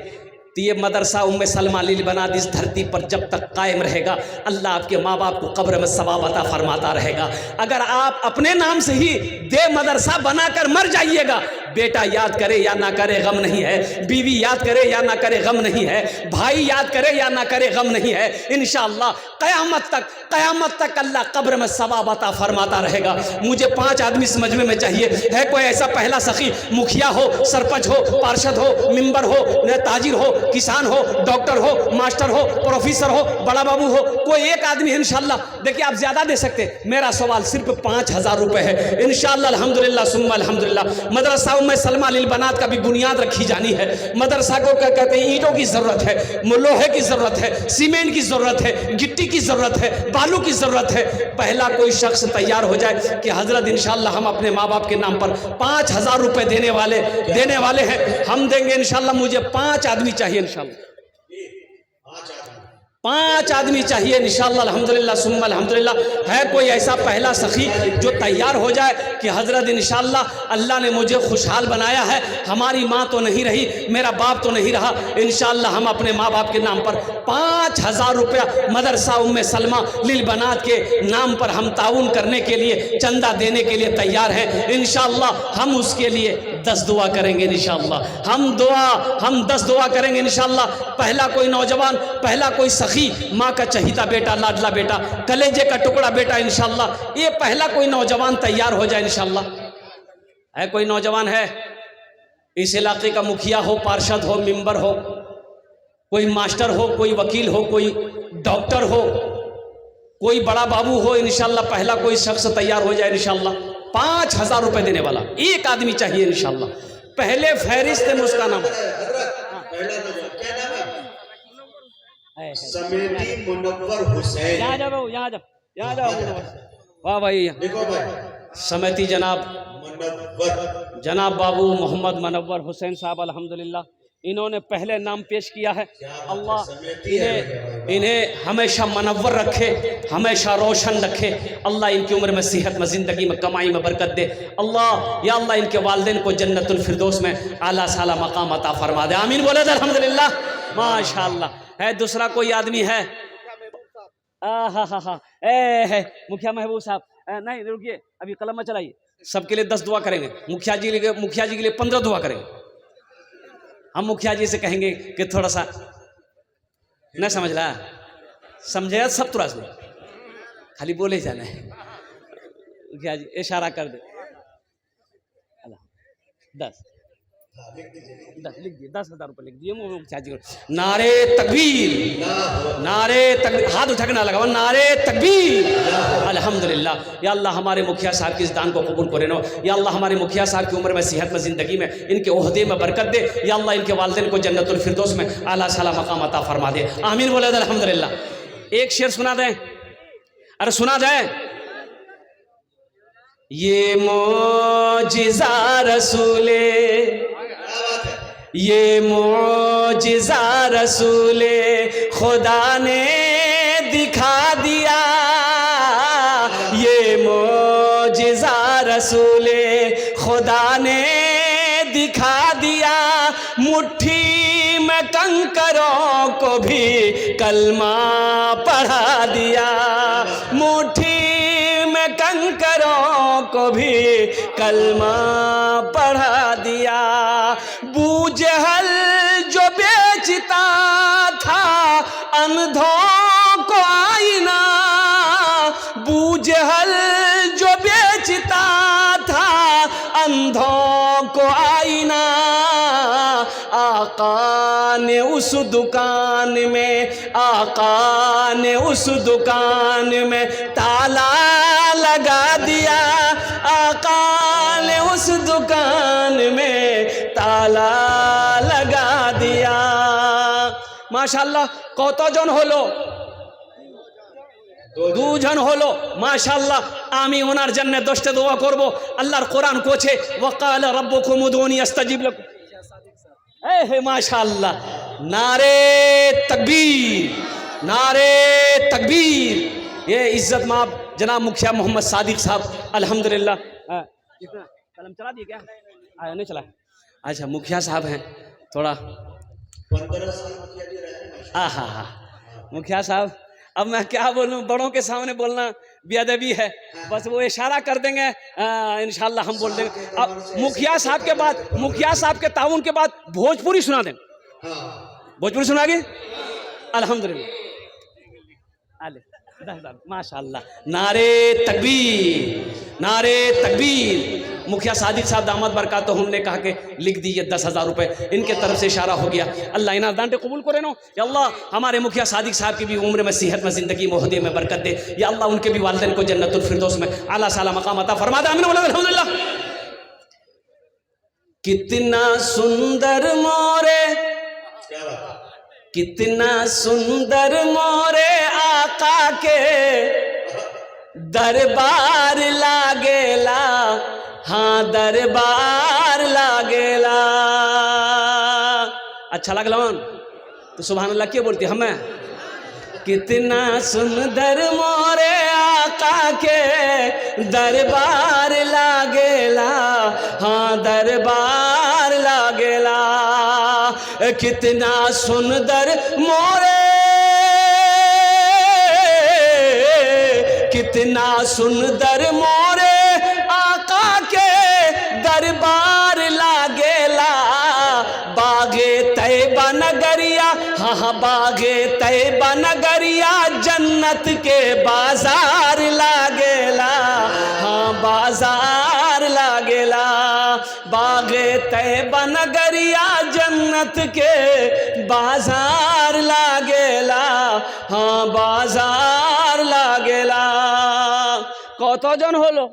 तो ये मदरसा उम्मे सलमा लिल बनात इस धरती पर जब तक कायम रहेगा, अल्लाह आपके माँ बाप को कब्र में सवाब अता फरमाता रहेगा। अगर आप अपने नाम से ही दे मदरसा बनाकर मर जाइएगा, बेटा याद करे या ना करे गम नहीं है, बीवी याद करे या ना करे गम नहीं है, भाई याद करे या ना करे गम नहीं है। इंशाअल्लाह क़यामत तक अल्लाह कब्र में सवाब अता फरमाता रहेगा। मुझे 5 आदमी इस मजमे में चाहिए। है कोई ऐसा पहला सखी, मुखिया हो, सरपंच हो, पार्षद हो, मिंबर हो, ताजिर हो, किसान हो, डॉक्टर हो, मास्टर हो, प्रोफेसर हो, बड़ा बाबू हो, कोई एक आदमी इंशाअल्लाह। देखिए आप ज्यादा दे सकते, मेरा सवाल सिर्फ 5000 रुपए है। इंशाअल्लाह अल्हम्दुलिल्लाह सुम्मा अल्हम्दुलिल्लाह मदरसा उम्मे सलमा लिल बनात का भी बुनियाद रखी जानी है। मदरसा को क्या कहते हैं, ईंटों की जरूरत है, लोहे की जरूरत है, सीमेंट की जरूरत है, गिट्टी की जरूरत है, बालू की जरूरत है। पहला कोई शख्स तैयार हो जाए कि हजरत इंशाअल्लाह हम अपने माँ बाप के नाम पर 5000 रुपए देने वाले हैं, हम देंगे इंशाअल्लाह। मुझे 5 आदमी चाहिए इंशाअल्लाह, 5 आदमी चाहिए इंशाअल्लाह अल्हम्दुलिल्लाह सुम्मा अल्हम्दुलिल्लाह। है कोई ऐसा पहला सखी जो तैयार हो जाए कि हजरत इंशाअल्लाह अल्लाह ने मुझे खुशहाल बनाया है, हमारी माँ तो नहीं रही, मेरा बाप तो नहीं रहा, इंशाअल्लाह हम अपने माँ बाप के नाम पर 5000 रुपया मदरसा उम्मे सलमा लिल बनात के नाम पर हम ताउन करने के लिए, चंदा देने के लिए तैयार हैं। इंशाअल्लाह हम उसके लिए 10 दुआ करेंगे इंशाअल्लाह। हम 10 दुआ करेंगे इंशाअल्लाह। पहला कोई नौजवान, पहला कोई सखी, माँ का चहीता बेटा, लाडला बेटा, कलेजे का टुकड़ा बेटा, इंशाअल्लाह ये पहला कोई नौजवान तैयार हो जाए इंशाअल्लाह। है कोई नौजवान है इस इलाके का, मुखिया हो, पार्षद हो, मिंबर हो, कोई मास्टर हो, कोई वकील हो, कोई डॉक्टर हो, कोई बड़ा बाबू हो, इंशाल्लाह पहला कोई शख्स तैयार हो जाए इंशाल्लाह 5,000 रुपए देने वाला एक आदमी चाहिए इंशाल्लाह। पहले फहरिस्त में उसका नाम समेती मुनव्वर हुसैन। यहाँ जाओ, यहाँ जाओ, यहाँ जाओ। वाह भाई, देखो भाई, समेती जनाब मुनव्वर, जनाब बाबू मोहम्मद मुनव्वर हुसैन साहब अल्हम्दुलिल्लाह, इन्होंने पहले नाम पेश किया है। अल्लाह इन्हें हमेशा मुनव्वर रखे, हमेशा रोशन रखे। अल्लाह इनकी उम्र में सेहत में, ज़िंदगी में, कमाई में बरकत दे। अल्लाह या अल्लाह इनके वालिदैन को जन्नतुल फिरदौस में आला साला मकाम अता फरमा दे। आमीन बोले अल्हम्दुलिल्लाह, माशाअल्लाह। है दूसरा कोई आदमी है? हा है मुखिया महबूब साहब। नहीं रुकिए, अभी कलम में चलाइए। सबके लिए 10 दुआ करेंगे, मुखिया जी के लिए 15 दुआ करेंगे। हम मुखिया जी से कहेंगे कि थोड़ा सा न समझ रहा, समझे सब तुरंत में खाली बोले जाना है। मुखिया जी इशारा कर दे। 10 लिख दिए, 10,000 रुपये लिख दिए मुखिया जी को। नारे तकबीर, नारे तकबीर, हाथ उठा के ना लगा, नारे तकबीर। अल्हम्दुलिल्लाह। या अल्लाह हमारे मुखिया साहब की इस दान को कबूल करे नो। या अल्लाह हमारे मुखिया साहब की उम्र में, सेहत में, ज़िंदगी में, इनके ओहदे में बरकत दे। या अल्लाह इनके वालिदैन को जन्नतुल फिरदौस में आला साला मकाम अता फरमा दे। आमीन बोले अल्हम्दुलिल्लाह। एक शेर सुना दें, अरे सुना दें। ये मोजिज़ा रसूले, ये मोजिज़ा रसूले खुदा ने दिखा दिया। ये मोजिज़ा रसूले खुदा ने दिखा दिया। मुट्ठी में कंकरों को भी कलमा पढ़ा दिया। मुट्ठी में कंकरों को भी कलमा पढ़ा दिया। बूजहल जो बेचता था अंधों को आईना, बूजहल जो बेचता था अंधों को आईना, आका ने उस दुकान में, आका ने उस दुकान में ताला लगा दिया। आका ने उस दुकान में ताला लगा दिया। माशाल्लाह কতজন হলো? 2 জন হলো মাশাআল্লাহ। আমি ওনার জন্য 10টা দোয়া করব। আল্লাহর কোরআন কোছে ওয়াকাল রাব্বুকুম উদউনি আস্তাজিব লাকুম। হে মাশাআল্লাহ, नारे तकबीर, नारे तकबीर। ये इज्जत माब जनाब मुखिया मोहम्मद सादिक साहब अल्हम्दुलिल्लाह। कितना कलम चला दिए क्या? नहीं चला। अच्छा मुखिया साहब हैं, थोड़ा 15 साल मुखिया जी रहे। हाँ मुखिया साहब, अब मैं क्या बोलूं, बड़ों के सामने बोलना बेअदबी है। बस वो इशारा कर देंगे, इंशाल्लाह हम बोल देंगे। अब मुखिया साहब के बाद, मुखिया साहब के ताउन के बाद भोजपुरी सुना दें। भोजपुरी सुना के अल्हम्दुलिल्लाह। माशाअल्लाह, नारे तकबीर, नारे तकबीर। मुखिया सादिक साहब दामद बरकातहुम ने कहा कि लिख दीजिए 10,000 रुपये। इनके तरफ से इशारा हो गया। अल्लाह इना दान कबूल करे नो। या अल्लाह हमारे मुखिया सादिक साहब की भी उम्र में, सेहत में, ज़िंदगी में, ओहदे में बरकत दे। या अल्लाह उनके भी वालिदैन को जन्नतुल फिरदौस में आला साला मकाम अता फरमा दे। आमीन बोलो अल्हम्दुलिल्लाह। कितना सुंदर मोरे, कितना सुंदर मोरे आका के दरबार लागेला। हाँ दरबार लागेला। अच्छा लगला तो सुभान अल्लाह क्या बोलती हमें? कितना सुंदर मोरे आका के दरबार लागेला। हाँ दरबार लागेला। कितना सुंदर मोरे, कितना सुंदर मोरे आका के दरबार लागेला। बागे तैयबा नगरिया, हाँ बागे तैयबा नगरिया जन्नत के बाजार लागेला। हाँ बाजार लागेला। बागे तैयबा नगरिया जन्नत के बाजार लागेला। हाँ बाजार लागेला। কতজন হলো?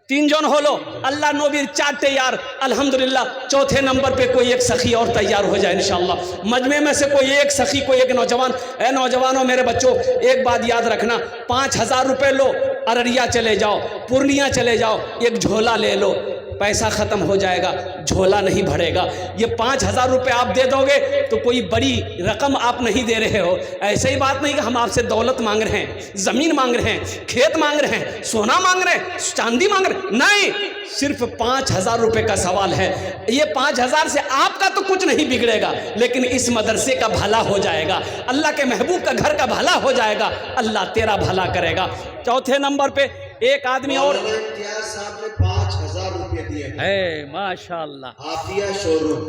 3 जन होलो। अल्लाह नबीर 4 तैयार, अल्हम्दुलिल्लाह। चौथे नंबर पे कोई एक सखी और तैयार हो जाए इंशाअल्लाह। मजमे में से कोई एक सखी, कोई एक नौजवान। ए नौजवानों, मेरे बच्चों, एक बात याद रखना, 5000 रुपये लो, अररिया चले जाओ, पूर्णिया चले जाओ, एक झोला ले लो, पैसा ख़त्म हो जाएगा, झोला नहीं भरेगा। ये 5000 रुपये आप दे दोगे तो कोई बड़ी रकम आप नहीं दे रहे हो। ऐसे ही बात नहीं कि हम आपसे दौलत मांग रहे हैं, ज़मीन मांग रहे हैं, खेत मांग रहे हैं, सोना मांग रहे हैं, चांदी मांग रहे हैं, नहीं, सिर्फ 5000 रुपये का सवाल है। ये 5000 से आपका तो कुछ नहीं बिगड़ेगा, लेकिन इस मदरसे का भला हो जाएगा, अल्लाह के महबूब का घर का भला हो जाएगा, अल्लाह तेरा भला करेगा। चौथे नंबर पे एक आदमी और इम्तियाज साहब ने 5000 रुपये दिए है, माशाअल्लाह। आफिया शोरूम,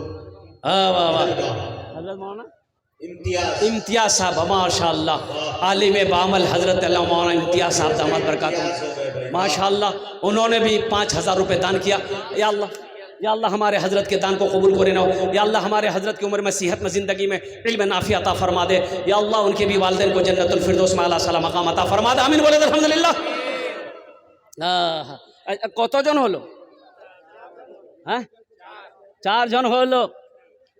वाह वाह वाह, हजरत मौलाना इम्तियाज साहब, माशाअल्लाह, आलिम बामल हजरत मौलाना इम्तियाज साहब दामद बरकातुहू, माशाअल्लाह, उन्होंने भी 5000 रुपये दान किया। या अल्लाह, या अल्लाह हमारे हजरत के दान को कबूल करे ना। या अल्लाह हमारे हजरत की उम्र में, सेहत में, ज़िंदगी में इल्म नाफ़ी अता फरमा दे। या अल्लाह उनके भी वालिदैन को जन्नतुल फिरदौस में आला साला मकाम अता फरमा दे। आमीन बोले अल्हम्दुलिल्लाह। কতজন হলো? হ্যাঁ, 4 জন হলো।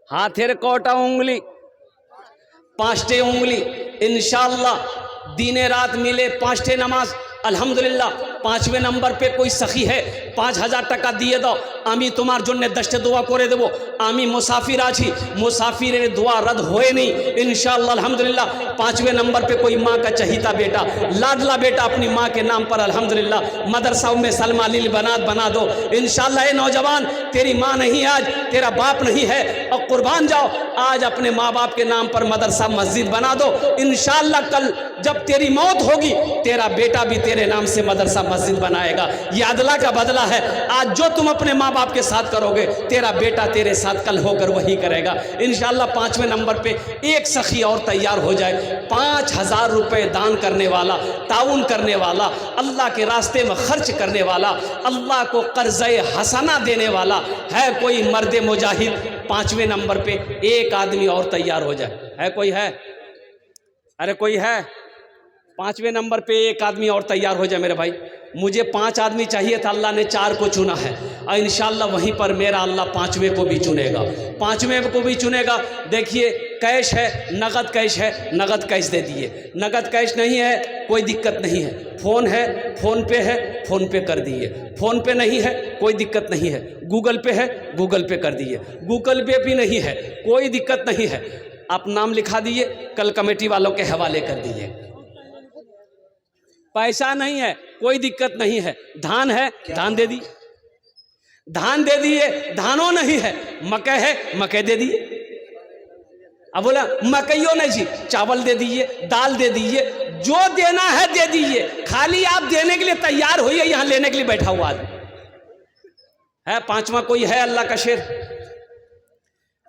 হাতের কটা উंगली? 5টে उंगली। इंशाअल्लाह दिने रात मिले 5টে नमाज, अल्हम्दुलिल्लाह। 5वें नंबर पे कोई सखी है, 5000 টাকা দিয়ে দাও, আমি তোমার জন্য 10টে দোয়া করে দেবো। আমি মুসাফির আছি, মুসাফিরের দোয়া रद्द होए नहीं इंशाअल्लाह, अल्हम्दुलिल्लाह। 5वें नंबर पे कोई माँ का चहीता बेटा, लाडला बेटा अपनी माँ के नाम पर अल्हम्दुलिल्लाह मदरसा में सलमा लिल बनात बना दो इंशाअल्लाह। ये नौजवान, तेरी माँ नहीं आज, तेरा बाप नहीं है, और कुर्बान जाओ, आज अपने माँ बाप के नाम पर मदरसा मस्जिद बना दो इंशाअल्लाह। कल जब तेरी मौत होगी, तेरा बेटा भी तेरे नाम से मदरसा मस्जिद बनाएगा। ये अदला का बदला है। आज जो तुम अपने माँ बाप के साथ करोगे, तेरा बेटा तेरे साथ कल होकर वही करेगा इंशाअल्लाह। 5वें नंबर पे एक सखी और तैयार हो जाए, 5000 रुपये दान करने वाला, ताउन करने वाला, अल्लाह के रास्ते में खर्च करने वाला, अल्लाह को कर्ज़े हसना देने वाला है कोई मर्द मुजाहिद। 5वें नंबर पे एक आदमी और तैयार हो जाए। है कोई? है? अरे कोई है? 5वें नंबर पे एक आदमी और तैयार हो जाए मेरे भाई। मुझे 5 आदमी चाहिए था, अल्लाह ने 4 को चुना है, और इंशाअल्लाह वहीं पर मेरा अल्लाह 5वें को भी चुनेगा, 5वें को भी चुनेगा। देखिए, कैश है, नगद कैश है, नगद कैश दे दिए। नगद कैश नहीं है, कोई दिक्कत नहीं है। फ़ोन है, फ़ोन पे है, फ़ोन पे कर दिए। फ़ोन पे नहीं है, कोई दिक्कत नहीं है। गूगल पे है, गूगल पे कर दिए। गूगल पे भी नहीं है, कोई दिक्कत नहीं है। आप नाम लिखा दिए, कल कमेटी वालों के हवाले कर दिए। पैसा नहीं है, कोई दिक्कत नहीं है। धान है, धान दे दिए, धान दे दिए। धानों नहीं है, मकई है, मकई दे दिए। अब बोला मकईयों नहीं जी, चावल दे दिए, दाल दे दिए, जो देना है दे दीजिए, खाली आप देने के लिए तैयार होइए, यहाँ लेने के लिए बैठा हुआ आदमी है। 5वां कोई है अल्लाह का शेर?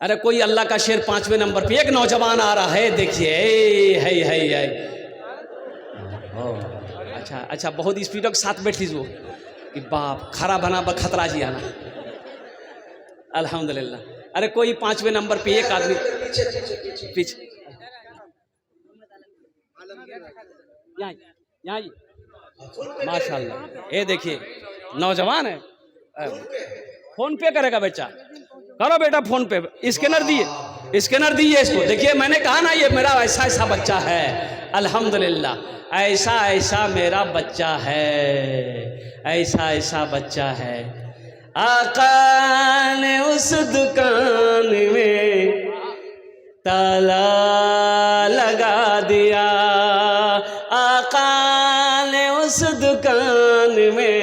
अरे कोई अल्लाह का शेर 5वें नंबर पे। एक नौजवान आ रहा है, देखिए, है। अच्छा अच्छा, बहुत स्पीड के साथ बैठ लीजिए कि बाप खरा बना खतरा जी आना, अल्हम्दुलिल्लाह। अरे कोई 5वें नंबर पे एक आदमी पीछे, यहाँ माशाल्लाह। ये देखिए नौजवान है, फोन पे करेगा बच्चा, करो बेटा फोन पे, स्कैनर दिए, स्कैनर दिए इसको। देखिए मैंने कहा ना, ये मेरा ऐसा ऐसा बच्चा है, अल्हम्दुलिल्लाह, ऐसा ऐसा मेरा बच्चा है, ऐसा ऐसा बच्चा है। आका ने उस दुकान में ताला लगा दिया, आका ने उस दुकान में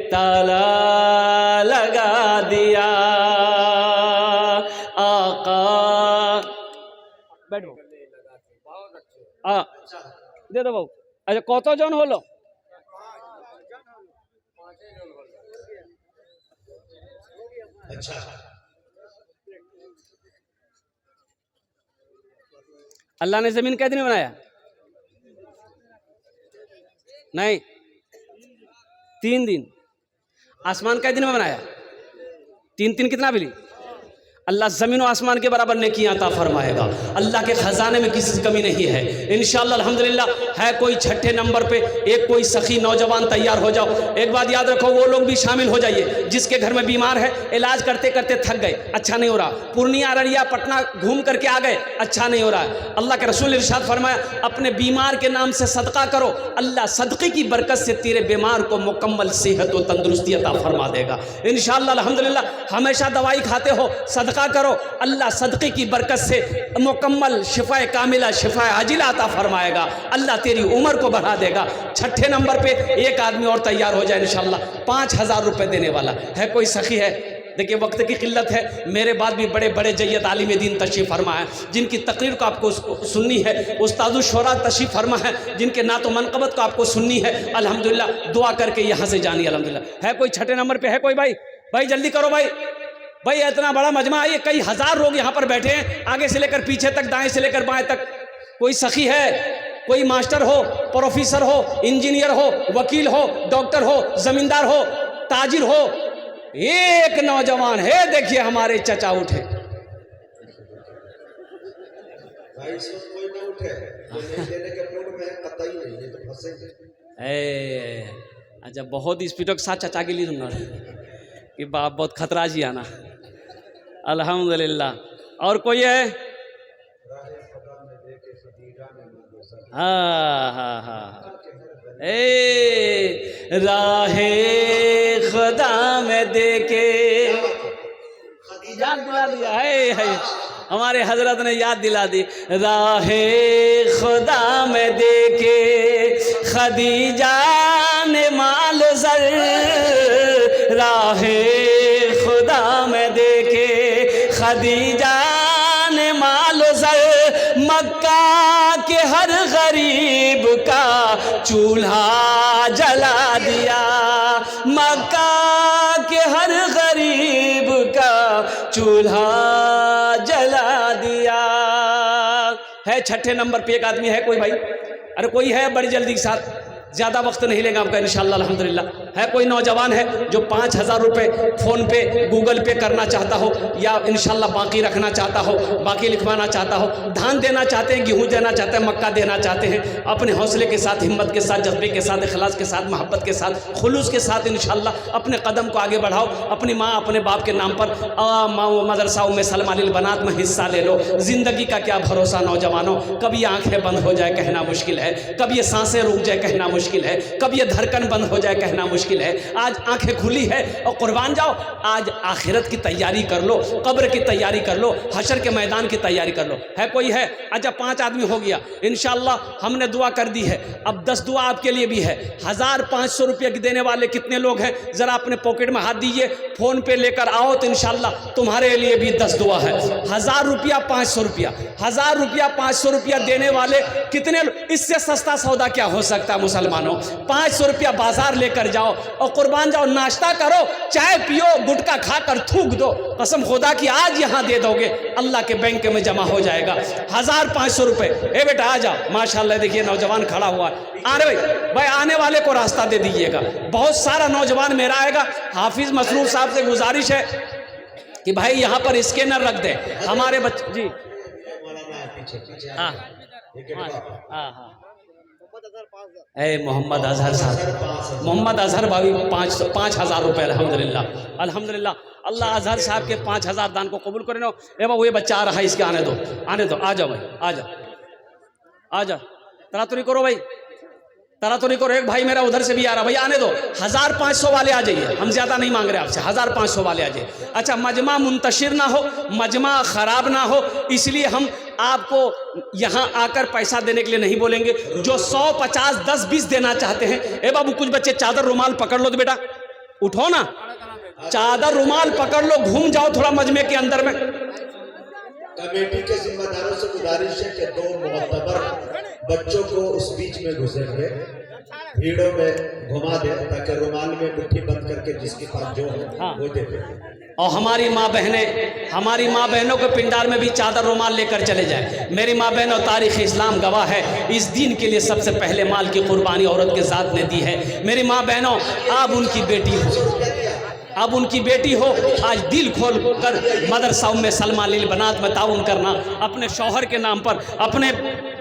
ताला लगा दिया। आका बैठो, दे दो बाबू। अच्छा কতজন হলো? अच्छा, अल्लाह ने जमीन कै दिन में बनाया? नहीं, 3 दिन। आसमान कै दिन में बनाया? 3 कितना बिली? अल्लाह ज़मीन और आसमान के बराबर नेकियां अता फरमाएगा। अल्लाह के ख़जाने में किसी कमी नहीं है इंशाअल्लाह अल्हम्दुलिल्लाह। है कोई छठे नंबर पे एक कोई सखी नौजवान तैयार हो जाओ। एक बात याद रखो, वो लोग भी शामिल हो जाइए जिसके घर में बीमार है, इलाज करते करते थक गए, अच्छा नहीं हो रहा, पूर्णिया अररिया पटना घूम करके आ गए, अच्छा नहीं हो रहा है। अल्लाह के रसूल ने इरशाद फरमाया, अपने बीमार के नाम से सदका करो, अल्लाह सदक़े की बरकत से तेरे बीमार को मुकम्मल सेहत और तंदुरुस्ती अता फरमा देगा इंशाअल्लाह अल्हम्दुलिल्लाह। हमेशा दवाई खाते हो, सदका करो, अल्लाह सदक़े की बरकत से मुकम्मल शिफा कामिला शिफा आजिला अता फरमाएगा। अल्लाह तेरी उम्र को बढ़ा देगा। छठे नंबर पे एक आदमी और तैयार हो जाए इंशाअल्लाह, 5,000 रुपये देने वाला है। कोई सखी है? देखिए वक्त की किल्लत है, मेरे बाद भी बड़े बड़े जय्यद आलिम दीन तशरीफ़ फरमा है, जिनकी तकरीर को आपको सुननी है। उस्तादुल शोरा तशरीफ़ फरमा है, जिनके नात व मनक़बत को आपको सुननी है। अल्हम्दुलिल्लाह दुआ करके यहाँ से जानिए अल्हम्दुलिल्लाह। है कोई छठे नंबर पे? है कोई भाई? भाई जल्दी करो भाई, भाई इतना बड़ा मजमा है, कई हज़ार लोग यहाँ पर बैठे हैं, आगे से लेकर पीछे तक, दाएँ से लेकर बाएँ तक। कोई सखी है, कोई मास्टर हो, प्रोफेसर हो, इंजीनियर हो, वकील हो, डॉक्टर हो, ज़मींदार हो, ताजिर हो, एक नौजवान है, देखिए हमारे चचा उठे। भाई इसमें कोई ना उठे, तो नहीं देने के मूड में कतई नहीं, ये तो फंसेंगे। अच्छा बहुत स्पीड के साथ चचा के लिए सुनना कि बाप बहुत खतरा जी आना अल्हम्दुलिल्लाह। और कोई है? हाँ हाँ हाँ, राहे खुदा में देखे, याद दिला दिया है हमारे हजरत ने, याद दिला दी। राहे खुदा में देखे खदीजा ने माल ज़र, राहे खुदा में देखे खदीजा ने माल ज़र, मक्का के हर गरीब का चूल्हा जला दिया, मक्का के हर गरीब का चूल्हा जला दिया। है छठे नंबर पे एक आदमी है, कोई भाई? अरे कोई है? बड़ी जल्दी के साथ, ज़्यादा वक्त नहीं लेगा आपका इंशाअल्लाह अल्हम्दुलिल्लाह। है कोई नौजवान है जो 5,000 रुपये फ़ोन पे गूगल पे करना चाहता हो, या इंशाअल्लाह बाकी रखना चाहता हो, बाकी लिखवाना चाहता हो, धान देना चाहते हैं, गेहूँ देना चाहते हैं, मक्का देना चाहते हैं, अपने हौसले के साथ, हिम्मत के साथ, जज्बे के साथ, इखलास के साथ, मोहब्बत के साथ, खुलूस के साथ इंशाअल्लाह अपने कदम को आगे बढ़ाओ। अपनी माँ अपने बाप के नाम पर मदरसाओं में सलमानिल बनात में हिस्सा ले लो। ज़िंदगी का क्या भरोसा नौजवानों, कभी आँखें बंद हो जाए कहना मुश्किल है, कभी ये सांसें रुक जाए कहना मुश्किल है, कभी ये धड़कन बंद हो जाए कहना मुश्किल है। आज आंखें खुली है और कुर्बान जाओ, आज आखिरत की तैयारी कर लो, कब्र की तैयारी कर लो, हशर के मैदान की तैयारी कर लो। है कोई है? अच्छा 5 आदमी हो गया इंशाअल्लाह, हमने दुआ कर दी है। अब 10 दुआ आपके लिए भी है। 1,500 रुपये की देने वाले कितने लोग हैं? ज़रा अपने पॉकेट में हाथ दीजिए, फ़ोन पे लेकर आओ तो इंशाअल्लाह तुम्हारे लिए भी 10 दुआ है। 1,000 रुपया 500 रुपया, 1,000 रुपया 500 रुपया देने वाले कितने? इससे सस्ता सौदा क्या हो सकता है मुसलमानों? 500 रुपया बाजार लेकर जाओ और कुर्बान जाओ, नाश्ता करो, चाय पियो, गुटखा खाकर थूक दो, कसम खुदा की आज यहाँ दे दोगे अल्लाह के बैंक में जमा हो जाएगा 1,500 रुपये। ए बेटा आ जाओ, माशाल्लाह देखिए नौजवान खड़ा हुआ है। अरे भाई आने वाले को रास्ता दे दीजिएगा, बहुत सारा नौजवान मेरा आएगा। हाफिज मसरूर साहब से गुजारिश है कि भाई यहाँ पर स्कैनर रख दे हमारे बच्चे जी। हाँ हाँ हाँ, मोहम्मद अजहर साहब, मोहम्मद अजहर भाई 5,000 रुपये अल्हम्दुलिल्लाह अल्हम्दुलिल्लाह। अल्लाह अजहर साहब के 5,000 दान को कबूल करे। नो ए बाबू ये बच्चा आ रहा है, इसके आने दो, आने दो, आ जाओ भाई, आ जाओ, आ जाओ, तरातुरी करो भाई, तरातुरी करो। एक भाई मेरा उधर से भी आ रहा, भाई आने दो। 1,500 वाले आ जाइए, हम ज़्यादा नहीं मांग रहे आपसे, 1,500 वाले आ जाइए। अच्छा मजमा मुंतशिर ना हो, मजमा ख़राब ना हो, इसलिए हम आपको यहाँ आकर पैसा देने के लिए नहीं बोलेंगे। जो 100, 50, 10, 20 देना चाहते हैं, ए बाबू कुछ बच्चे चादर रुमाल पकड़ लो तो बेटा उठो ना, चादर रुमाल पकड़ लो, घूम जाओ थोड़ा मजमे के अंदर में। कमेटी के जिम्मेदारों से गुजारिश है कि 2 मुअत्तबर बच्चों को उस बीच में घुसेंगे, भीड़ों में घुमा दे, ताकि रुमाल में मुट्ठी बंद करके जिसके पास जो है वो दे दे। और हमारी माँ बहनों के पिंडार में भी चादर रुमाल लेकर चले जाए। मेरी माँ बहनों, तारीख़ इस्लाम गवाह है, इस दीन के लिए सबसे पहले माल की कुर्बानी औरत के ज़ात ने दी है। मेरी माँ बहनों, आप उनकी बेटी हो, अब उनकी बेटी हो, आज दिल खोल कर मदरसा उम्मे सलमा लिल बनात में ताउन करना, अपने शौहर के नाम पर,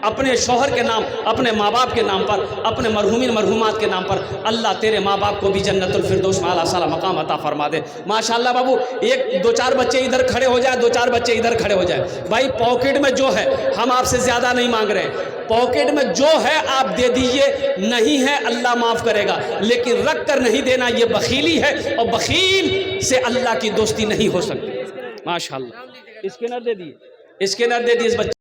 अपने शौहर के नाम, अपने माँ बाप के नाम पर, अपने मरहूमिन मरहूमात के नाम पर। अल्लाह तेरे माँ बाप को भी जन्नतुल फिरदौस में आला साला मकाम अता फरमा दे। माशाल्लाह बाबू, एक दो चार बच्चे इधर खड़े हो जाए, दो चार बच्चे इधर खड़े हो जाए। भाई पॉकेट में जो है, हम आपसे ज़्यादा नहीं मांग रहे, पॉकेट में जो है आप दे दीजिए, नहीं है अल्लाह माफ़ करेगा, लेकिन रख कर नहीं देना ये बखीली है, और बखील से अल्लाह की दोस्ती नहीं हो सकती। माशाल्लाह, स्कैनर दे दिए, स्कैनर दे दिए इस बच्चे